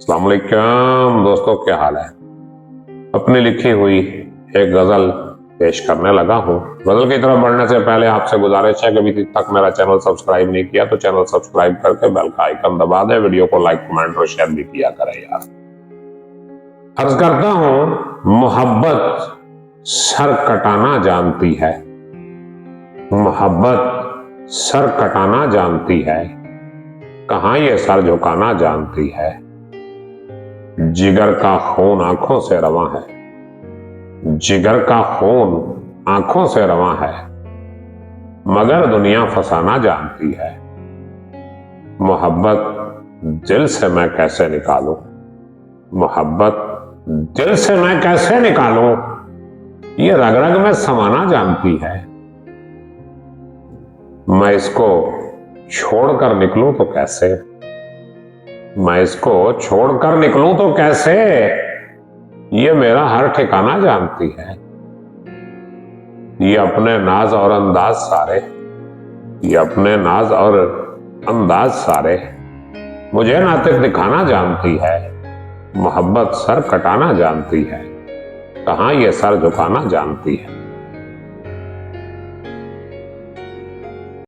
अस्सलाम वालेकुम दोस्तों, क्या हाल है। अपनी लिखी हुई एक गजल पेश करने लगा हूँ। गजल की तरफ बढ़ने से पहले आपसे गुजारिश है कि अभी तक मेरा चैनल सब्सक्राइब नहीं किया तो चैनल सब्सक्राइब करके बेल का आइकन दबा दे। वीडियो को लाइक, कमेंट और शेयर भी किया करें यार। अर्ज करता हूँ, मोहब्बत सर कटाना जानती है, मोहब्बत सर कटाना जानती है, कहाँ ये सर झुकाना जानती है। जिगर का खून आंखों से रवां है, जिगर का खून आंखों से रवां है, मगर दुनिया फसाना जानती है। मोहब्बत दिल से मैं कैसे निकालूं, मोहब्बत दिल से मैं कैसे निकालूं, ये रग रग में समाना जानती है। मैं इसको छोड़कर निकलूं तो कैसे, मैं इसको छोड़कर निकलूं तो कैसे, ये मेरा हर ठिकाना जानती है। ये अपने नाज और अंदाज सारे, ये अपने नाज और अंदाज सारे मुझे नातिक दिखाना जानती है। मोहब्बत सर कटाना जानती है, कहाँ ये सर झुकाना जानती है।